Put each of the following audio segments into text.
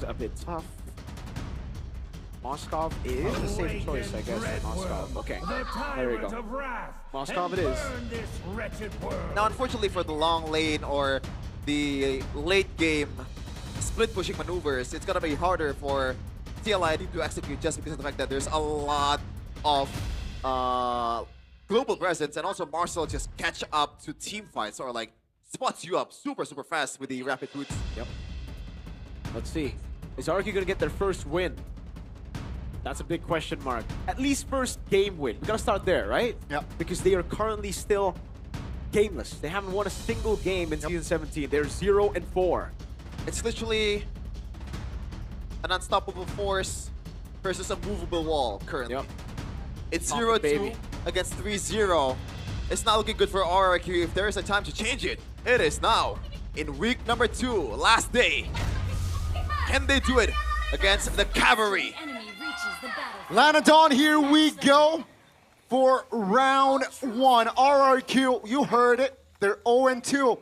a bit tough. Moskov is a safe choice, I guess. Moskov. Okay, there we go. Moskov it is. Now, unfortunately for the long lane or the late game split pushing maneuvers, it's gonna be harder for TLID to execute just because of the fact that there's a lot of global presence, and also Marcel just catch up to team fights or like spots you up super fast with the rapid boots. Yep. Let's see. Is RRQ gonna get their first win? That's a big question mark. At least first game win. We gotta start there, right? Yep. Because they are currently still gameless. They haven't won a single game in Season 17. They're 0-4. It's literally an unstoppable force versus a movable wall currently. Yep. It's Pop 0-2 it, baby. against 3-0. It's not looking good for RRQ. If there is a time to change it, it is now. In week number 2, last day. Can they do it against the cavalry? Lanadon, here we go for round 1. RRQ, you heard it. They're 0-2.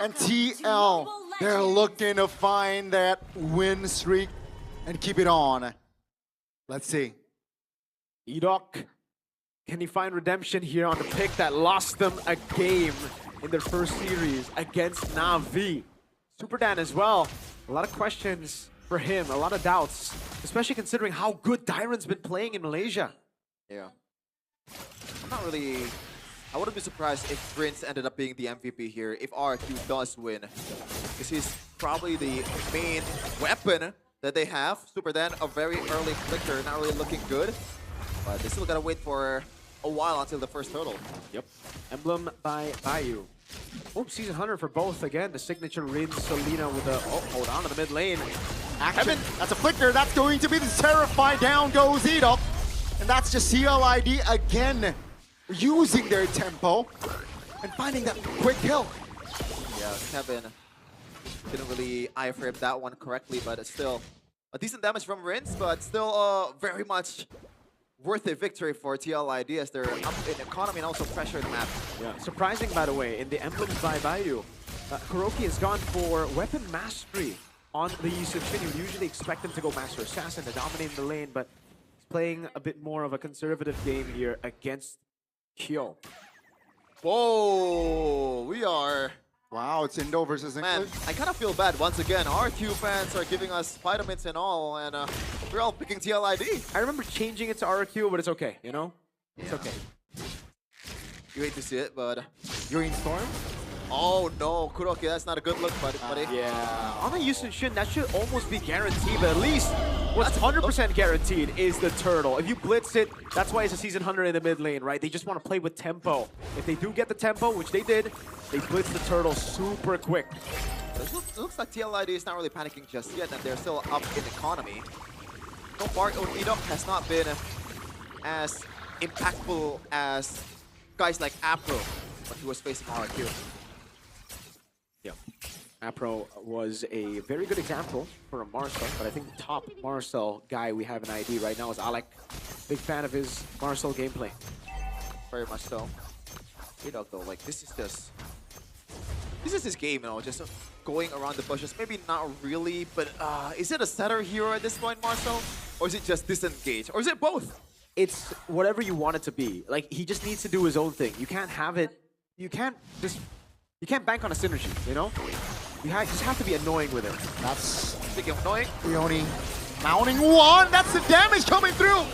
And TL, they're looking to find that win streak and keep it on. Let's see. Edok, can he find redemption here on the pick that lost them a game in their first series against NAVI? Super Dan as well. A lot of questions for him, a lot of doubts, especially considering how good Dyron's been playing in Malaysia. Yeah. Not really. I wouldn't be surprised if Prince ended up being the MVP here if RRQ does win. Because he's probably the main weapon that they have. Super Dan, a very early flicker, not really looking good. But they still gotta wait for a while until the first turtle. Yep. Emblem by Bayou. Oh, Season Hunter for both again. The signature Rin Selena with a hold on to the mid lane. Action. That's a flicker. That's going to be the Terrify. Down goes Edok. And that's just TLID again using their tempo and finding that quick kill. Yeah, Keven didn't really eye-frame that one correctly, but it's still a decent damage from Rins, but still very much worth a victory for TLID as they're up in economy and also pressure in the map. Yeah, surprising by the way, in the Emblems by Bayou, Kuroki has gone for weapon mastery on the Yusuf Shin. You usually expect him to go Master Assassin to dominate the lane, but he's playing a bit more of a conservative game here against Kyo. Whoa, we are... Wow, it's Indo versus Man, English. I kind of feel bad once again. RQ fans are giving us vitamins and all, and we're all picking TLID. I remember changing it to RRQ, but it's okay, you know? It's okay. You hate to see it, but... You're in Storm? Oh no, Kuroki, that's not a good look, buddy. Yeah, on the Yusuf Shin, that should almost be guaranteed, but at least what's 100% guaranteed is the turtle. If you blitz it, that's why it's a Season Hunter in the mid lane, right? They just want to play with tempo. If they do get the tempo, which they did, they blitz the turtle super quick. It looks like TLID is not really panicking just yet, and they're still up in economy. So far, Edok has not been as impactful as guys like APHRO when he was facing RRQ. Yeah, APHRO was a very good example for a Marcel, but I think the top Marcel guy we have in ID right now is Alec. Big fan of his Marcel gameplay. Very much so. Edok though, like this is his game, you know, just going around the bushes. Maybe not really, but is it a setter hero at this point, Marcel? Or is it just disengage? Or is it both? It's whatever you want it to be. Like, he just needs to do his own thing. You can't have it, you can't bank on a synergy, you know? You just have to be annoying with him. That's Speaking of annoying, Leone mounting one. That's the damage coming through.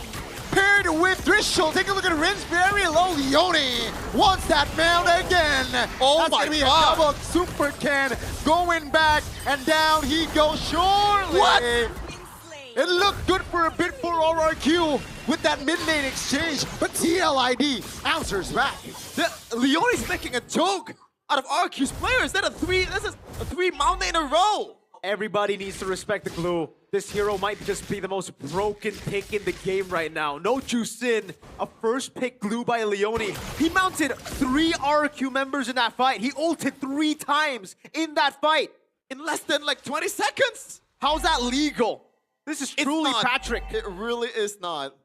Paired with Drichel. Take a look at Rin's very low. Leone wants that mount again. Oh That's my gonna be God. a double super can going back and down he goes surely. What? It looked good for a bit for RRQ with that mid lane exchange, but TLID answers back. Leone's making a joke out of RQ's players. That's a three mount in a row. Everybody needs to respect the glue. This hero might just be the most broken pick in the game right now. No Juicin, a first pick glue by Leone. He mounted 3 RRQ members in that fight. He ulted 3 times in that fight. In less than like 20 seconds. How's that legal? This is truly not. Patrick. It really is not.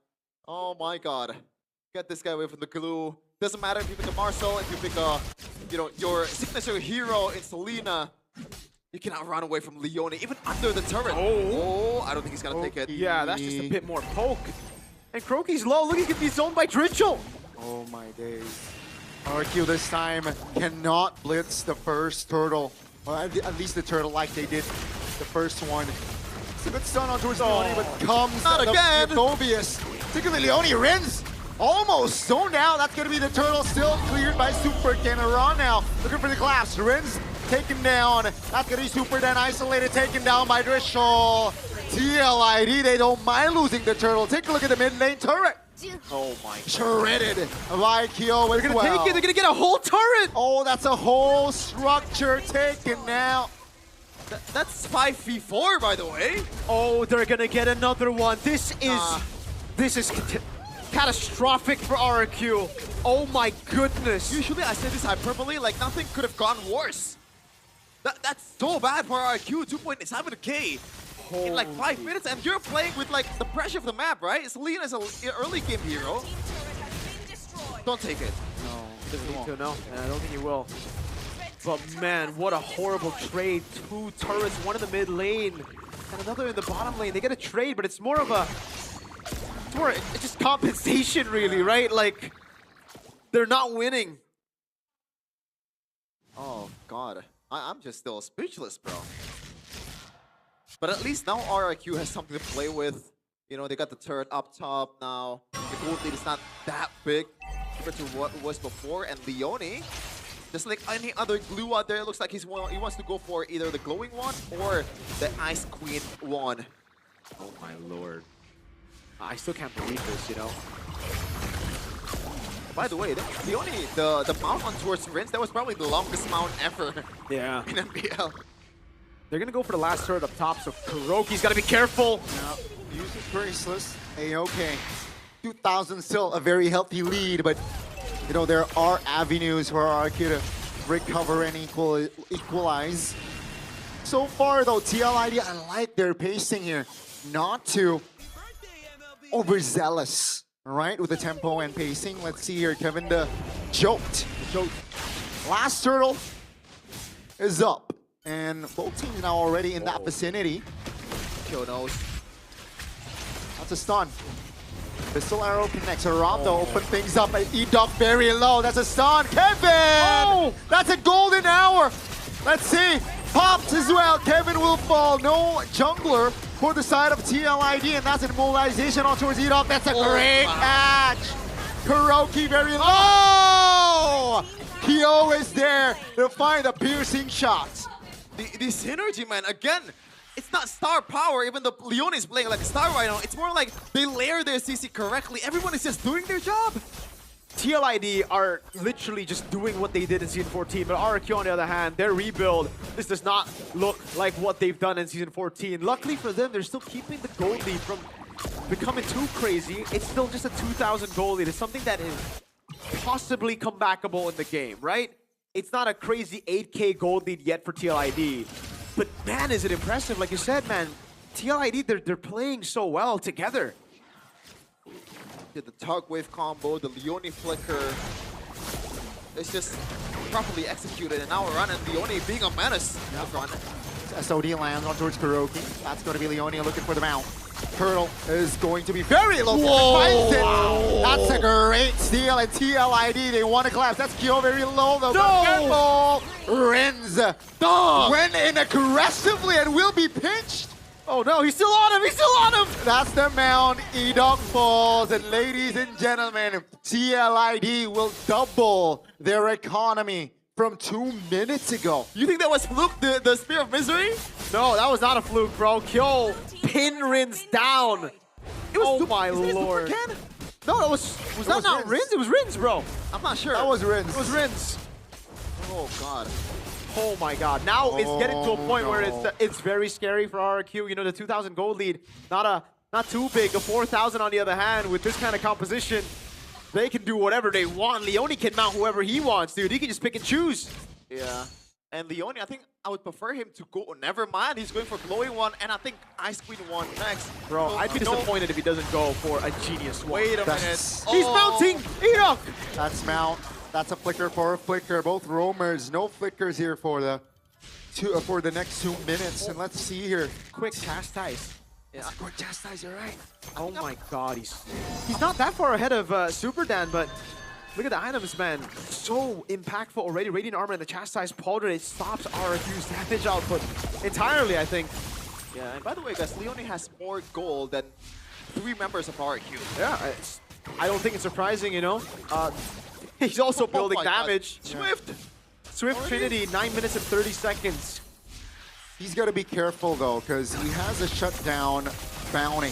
Oh my God. Get this guy away from the glue. Doesn't matter if you pick a Marcel, if you pick a, you know, your signature hero in Selena. You cannot run away from Leone, even under the turret. Oh. I don't think he's gonna take it. Yeah, that's just a bit more poke. And Kroki's low. Look, he can be zoned by Drichel. Oh my days. RRQ this time cannot blitz the first turtle. Well, at least the turtle like they did the first one. It's a good stun on towards Leone, but comes Not again. Phobius. Particularly Leone Rins almost zoned out. That's going to be the turtle still cleared by Super. Can Aran now looking for the collapse. Rins taken down. That's going to be Super then isolated, taken down by Drichel. TLID, they don't mind losing the turtle. Take a look at the mid lane turret. Oh my. Shredded by Kyo as They're gonna well. take it. They're gonna get a whole turret. Oh, that's a whole structure taken now. That's 5v4, by the way. Oh, they're gonna get another one. This is catastrophic for RRQ. Oh my goodness. Usually I say this hyperbole, like nothing could have gone worse. That's so bad for RRQ, 2.7k in like 5 minutes, and you're playing with like the pressure of the map, right? Selena is an early game hero. Don't take it. No, doesn't need to, no. And I don't think he will. But man, what a horrible trade. 2 turrets, one in the mid lane, and another in the bottom lane. They get a trade, but it's more of a... It's just compensation, really, right? Like, they're not winning. Oh, God. I'm just still speechless, bro. But at least now RRQ has something to play with. You know, they got the turret up top now. The gold lead is not that big compared to what it was before. And Leone, just like any other glue out there, it looks like he wants to go for either the glowing one or the Ice Queen one. Oh my lord. I still can't believe this, you know? By the way, Leone, the mount on towards Rins, that was probably the longest mount ever Yeah. in MPL. They're gonna go for the last turret up top, so Kuroki's gotta be careful. Yeah, uses Braceless. A-okay. 2,000 still a very healthy lead, but you know, there are avenues for RRQ to recover and equalize. So far though, TLID, I like their pacing here. Not too overzealous, right, with the tempo and pacing. Let's see here, Keven the choked. Last turtle is up. And both teams now already in that vicinity. Kyo knows. That's a stun. Pistol arrow connects. Rondo open things up. E-Doc very low. That's a stun. Keven! Oh! That's a golden hour. Let's see. Popped as well. Keven will fall. No jungler for the side of TLID, and that's an immobilization on towards E-Doc. That's a great catch. Kuroki very low. Kyo is there to find the piercing shots. The synergy, man, again, it's not star power, even though Leone is playing like a star right now. It's more like they layer their CC correctly. Everyone is just doing their job. TLID are literally just doing what they did in Season 14, but RRQ on the other hand, their rebuild, this does not look like what they've done in Season 14. Luckily for them, they're still keeping the gold lead from becoming too crazy. It's still just a 2,000 gold lead. It's something that is possibly comebackable in the game, right? It's not a crazy 8k gold lead yet for TLID. But man, is it impressive. Like you said, man, TLID, they're playing so well together. Did the tug wave combo, the Leone flicker. It's just properly executed, and now Aran and Leone being a menace. SOD lands on towards Kuroki. That's going to be Leone looking for the mount. Turtle is going to be very low. Finds it. That's a great steal, and TLID, they want to collapse. That's Kyo very low though. No! Rins went in aggressively and will be pinched. Oh no, he's still on him, he's still on him! That's the mount. E-Doc falls, and ladies and gentlemen, TLID will double their economy from 2 minutes ago. You think that was Fluke, the Spear of Misery? No, that was not a fluke, bro. Kyo pin Rins down. It was Oh my lord. No, that was that was not Rins. Rins? It was Rins, bro. I'm not sure. That was Rins. It was Rins. Oh god. Oh my god. Now it's getting to a point where no. it's very scary for RRQ. You know, the 2,000 gold lead, not too big. A 4,000 on the other hand, with this kind of composition, they can do whatever they want. Leone can mount whoever he wants, dude. He can just pick and choose. Yeah. And Leone, I think I would prefer him to go. Never mind, he's going for glowing one, and I think Ice Queen one next. Bro, So, I'd be disappointed if he doesn't go for a genius one. Wait a minute. That's- He's mounting! E-Doc! That's mount. That's a flicker for a flicker. Both roamers. No flickers here for the for the next 2 minutes. And let's see here. Quick chastise. Yeah. Quick chastise, you're right. Oh my god, he's not that far ahead of Super Dan, but look at the items, man. So impactful already. Radiant Armor and the Chastise Pauldron, it stops RRQ's damage output entirely, I think. Yeah, and by the way, guys, Leone has more gold than 3 members of RRQ. Yeah, I don't think it's surprising, you know. He's also building damage. Swift! Swift Trinity, 9 minutes and 30 seconds. He's got to be careful, though, because he has a shutdown bounty.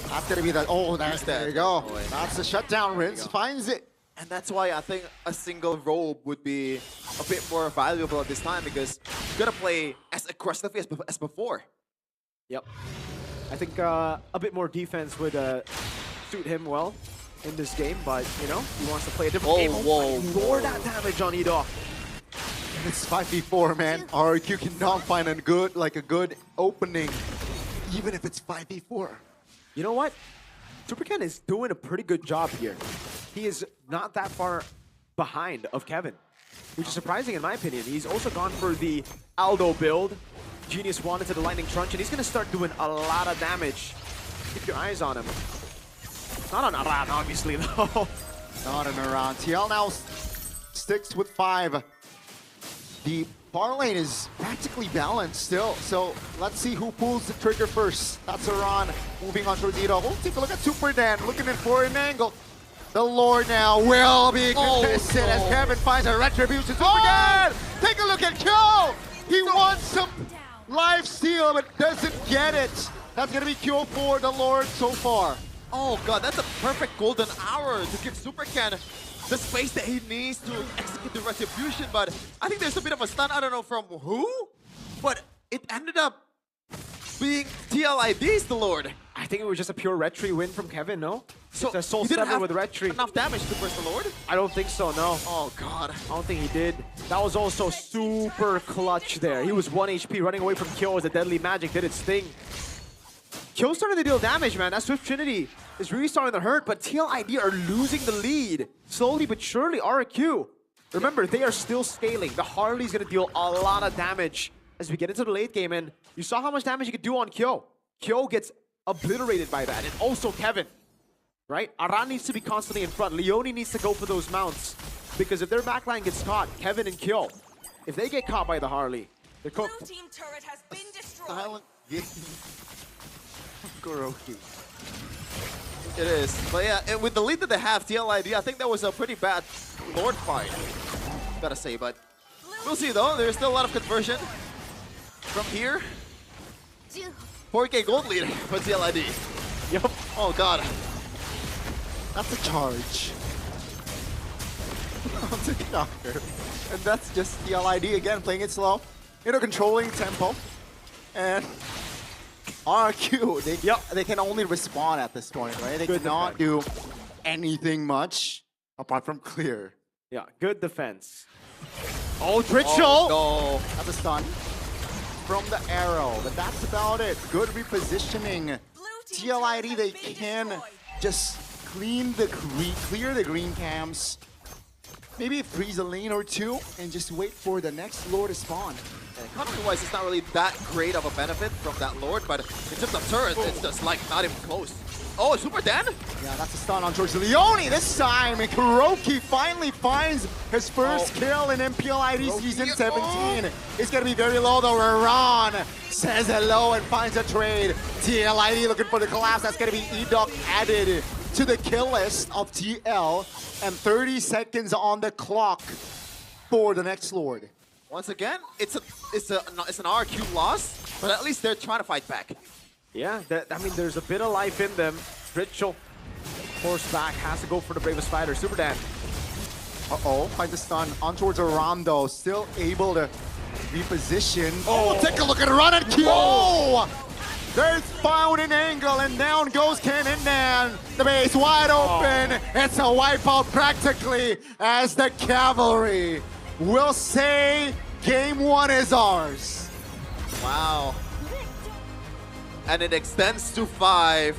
That's going to be that. Oh, there you go. Oh, that's the shutdown. Rinse finds it. And that's why I think a single robe would be a bit more valuable at this time, because you're going to play as aggressively as before. Yep. I think a bit more defense would suit him well in this game, but, you know, he wants to play a different game. Whoa, More that damage on Edo. It's 5v4, man. RRQ cannot find a good opening, even if it's 5v4. You know what? SuperKen is doing a pretty good job here. He is not that far behind of Keven, which is surprising in my opinion. He's also gone for the Aldo build. Genius wanted to the Lightning Trunch, and he's going to start doing a lot of damage. Keep your eyes on him. Not on Aran, obviously, though. Not an Aran. TL now sticks with 5. The far lane is practically balanced still, so let's see who pulls the trigger first. That's Aran moving on towards Edo. We'll take a look at Super Dan, looking in for an angle. The Lord now will be contested as Keven finds a retribution. Super Dan! Take a look at Kyo! He wants some life steal, but doesn't get it. That's gonna be Kyo for the Lord so far. Oh god, that's a perfect golden hour to give SuperKen the space that he needs to execute the retribution, but I think there's a bit of a stun, I don't know from who, but it ended up being TLID's the Lord. I think it was just a pure retry win from Keven, no? So it's a Soul he didn't 7 have with retry. enough damage to burst the Lord? I don't think so, no. Oh god. I don't think he did. That was also super clutch there. He was 1 HP running away from Kyo as the deadly magic did its thing. Kyo starting to deal damage, man. That Swift Trinity is really starting to hurt, but TLID are losing the lead. Slowly but surely, RRQ. Remember, they are still scaling. The Harley's gonna deal a lot of damage as we get into the late game, and you saw how much damage you could do on Kyo. Kyo gets obliterated by that, and also Keven, right? Aran needs to be constantly in front. Leone needs to go for those mounts, because if their backline gets caught, Keven and Kyo, if they get caught by the Harley, they're cooked. Blue team turret has been destroyed. Silent game. Kuroki. It is. But yeah, with the lead that they have, TLID, I think that was a pretty bad Lord fight, gotta say, but we'll see though. There's still a lot of conversion from here. 4K gold lead for TLID. Yep. Oh god. That's a charge. Onto Knocker. And that's just TLID again, playing it slow. You know, controlling tempo. And RRQ, they can only respawn at this point, right? They cannot do anything much apart from clear. Yeah, good defense. Oh, Drichel! Oh, no. That's a stun from the arrow, but that's about it. Good repositioning. TLID, they can just clear the green cams. Maybe freeze a lane or two and just wait for the next Lord to spawn. Economy-wise, it's not really that great of a benefit from that Lord, but in terms of turret, it's just like not even close. Oh, Super Dan? Yeah, that's a stun on George Leone this time, and Kuroki finally finds his first kill in MPL ID Season 17. It's gonna be very low though. Aran says hello and finds a trade. TLID looking for the collapse. That's gonna be EDOC added to the kill list of TL, and 30 seconds on the clock for the next Lord. Once again, it's an RRQ loss, but at least they're trying to fight back. Yeah, I mean, there's a bit of life in them. Drichel, horseback, has to go for the bravest fighter. Super Dan. Uh-oh, finds a stun on towards Aran though, still able to reposition. Oh, take a look at Aran and Kyo! There's found an angle and down goes Kennen. The base wide open. It's a wipeout practically as the cavalry will say game 1 is ours. Wow. And it extends to 5.